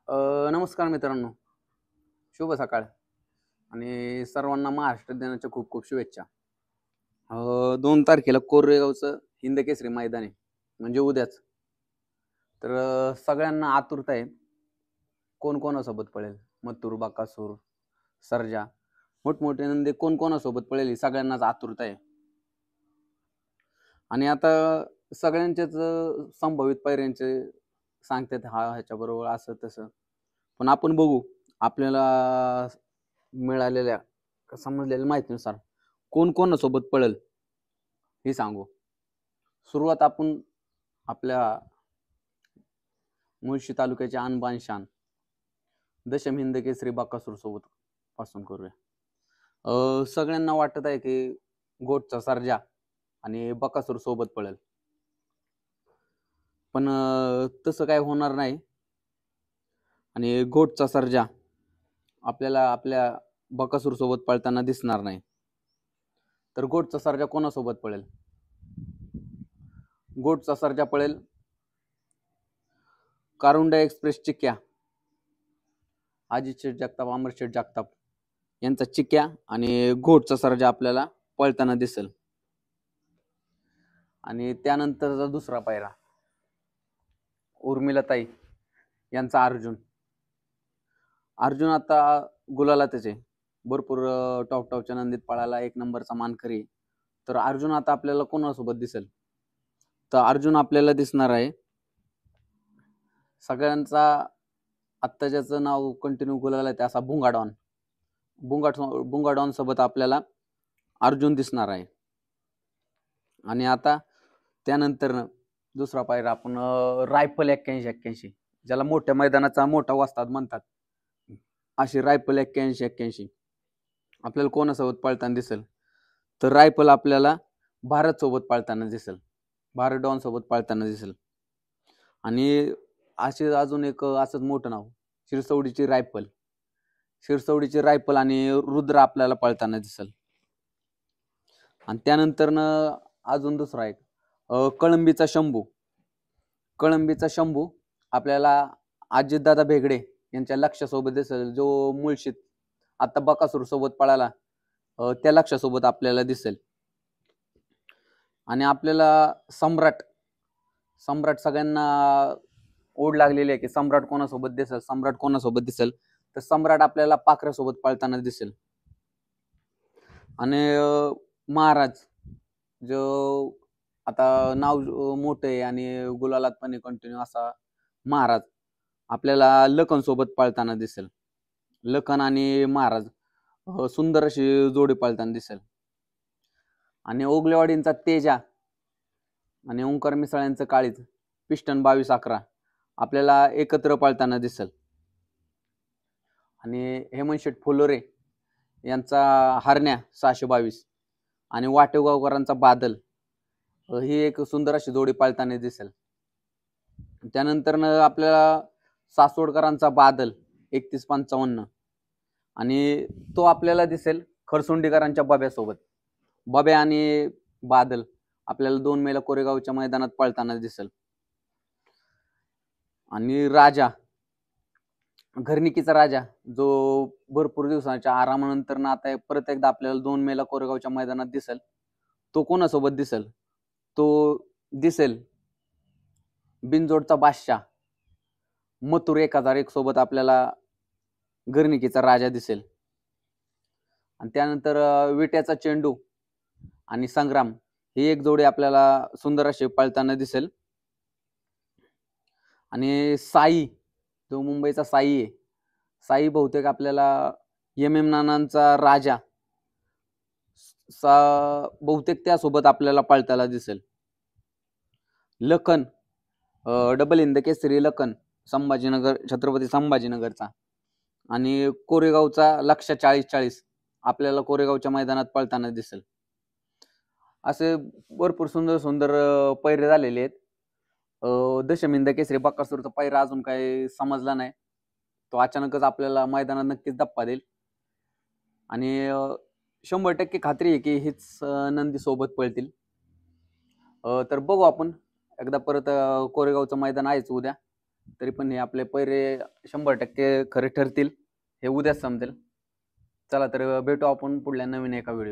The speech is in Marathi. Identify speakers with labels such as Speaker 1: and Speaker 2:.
Speaker 1: नमस्कार मित्रांनो, शुभ सकाळ आणि सर्वांना महाराष्ट्र दिनाच्या खूप खूप शुभेच्छा. 2 तारखेला कोरेगावचं हिंदकेसरी मैदान आहे, म्हणजे उद्याच. तर सगळ्यांना आतुरता आहे, कोण कोणासोबत पळेल. मथुर, बकासूर, सर्जा, मोठमोठे नंदी कोण कोणासोबत पळेल ही सगळ्यांनाच आतुरता आहे. आणि आता सगळ्यांचेच संभावित पैऱ्यांचे सांगतात, ह्याच्याबरोबर असं तसं. पण आपण बघू, आपल्याला मिळालेल्या समजलेल्या माहितीनुसार कोण कोणासोबत पळेल हे सांगू. सुरुवात आपण आपल्या मुळशी तालुक्याच्या आणबान शान दशम हिंदकेसरी बकासूर सोबत पासून करूया. सगळ्यांना वाटत आहे की गोटचा सर्जा आणि बकासूर सोबत पळेल, पण तसं काय होणार नाही. आणि गोटचा सर्जा आपल्याला आपल्या बकासूर सोबत पळताना दिसणार नाही. तर गोटचा सर्जा कोणासोबत पळेल? गोटचा सर्जा पळेल कारुंडा एक्सप्रेस चिक्या, अजित शेठ जगताप, अमर शेठ जगताप यांचा चिक्या आणि घोटचा सर्जा आपल्याला पळताना दिसेल. आणि त्यानंतरचा दुसरा पायरा उर्मिलाताई यांचा अर्जुन. अर्जुन आता गुलाला त्याचे भरपूर टॉपच्या नंदीत पळाला, 1 नंबरचा मानकरी. तर अर्जुन आता आपल्याला कोणासोबत दिसेल? तर अर्जुन आपल्याला दिसणार आहे सगळ्यांचा आत्ता ज्याचं नाव कंटिन्यू गुलाला आहे असा बुंगाडॉन सोबत आपल्याला अर्जुन दिसणार आहे. आणि आता त्यानंतर दुसरा पायरा आपण रायफल 81 ज्याला मोठ्या मैदानाचा मोठा वस्ताद म्हणतात, अशी रायफल 81 आपल्याला कोणासोबत पळताना दिसेल? तर रायफल आपल्याला भारत सोबत पळताना दिसेल, भारत डॉन सोबत पळताना दिसेल. आणि असे अजून एक असंच मोठं नाव शिरसवडीची रायफल आणि रुद्र आपल्याला पळताना दिसेल. आणि त्यानंतर अजून दुसरा एक कळंबीचा शंभू आपल्याला अजितदादा भेगडे यांच्या लक्षासोबत दिसेल, जो मुळशीत आता बकासूर सोबत पळाला त्या लक्षासोबत आपल्याला दिसेल. आणि आपल्याला सम्राट सगळ्यांना ओढ लागलेली आहे की सम्राट कोणासोबत दिसेल. तर सम्राट आपल्याला पाखऱ्यासोबत पळताना दिसेल. आणि महाराज जो आता नाव मोठं आहे आणि गुलालात पण कंटिन्यू असा महाराज आपल्याला लखन सोबत पळताना दिसेल. लखन आणि महाराज सुंदर अशी जोडी पळताना दिसेल. आणि ओगलेवाडींचा तेजा आणि ओंकार मिसाळ्यांचं काळीज पिस्टन 2211 आपल्याला एकत्र पळताना दिसेल. आणि हेमंत शेठ फुलोरे यांचा हरण्या 622 आणि वाटेगावकरांचा बादल ही एक सुंदर अशी जोडी पळताना दिसेल. त्यानंतर आपल्याला सासवडकरांचा बादल 3155 आणि तो आपल्याला दिसेल खरसुंडीकरांच्या बब्यासोबत. बब्या आणि बादल आपल्याला 2 मेला कोरेगावच्या मैदानात पळताना दिसेल. आणि राजा घरनिकीचा राजा जो भरपूर दिवसांच्या आरामानंतर आता परत एकदा आपल्याला 2 मेला कोरेगावच्या मैदानात दिसेल. तो कोणासोबत दिसेल? तो दिसेल बिनजोडचा बादशाह मथुर 1001 सोबत आपल्याला घरनिकीचा राजा दिसेल. आणि त्यानंतर विट्याचा चेंडू आणि संग्राम ही एक जोडी आपल्याला सुंदर अशी पळताना दिसेल. आणि साई जो मुंबईचा साई आहे, साई बहुतेक आपल्याला MM नानांचा राजा बहुतेक त्यासोबत आपल्याला पळताना दिसेल. लखन डबल हिंदकेसरी लखन छत्रपती संभाजीनगरचा आणि कोरेगावचा लक्ष 40 आपल्याला कोरेगावच्या मैदानात पळताना दिसेल. असे भरपूर सुंदर पैरे झालेले आहेत. दशम हिंदकेसरी बकासूरचा पैरा अजून काही समजला नाही, तो अचानकच आपल्याला मैदानात नक्कीच धप्पा देईल. आणि 100% खात्री आहे की हीच नंदी सोबत पळतील. तर बघू आपण एकदा परत कोरेगावचं मैदान आहेच उद्या, तरी पण हे आपले पैरे 100% खरे ठरतील, हे उद्याच समजेल. चला तर भेटू आपण पुढल्या नवीन एका व्हिडिओ.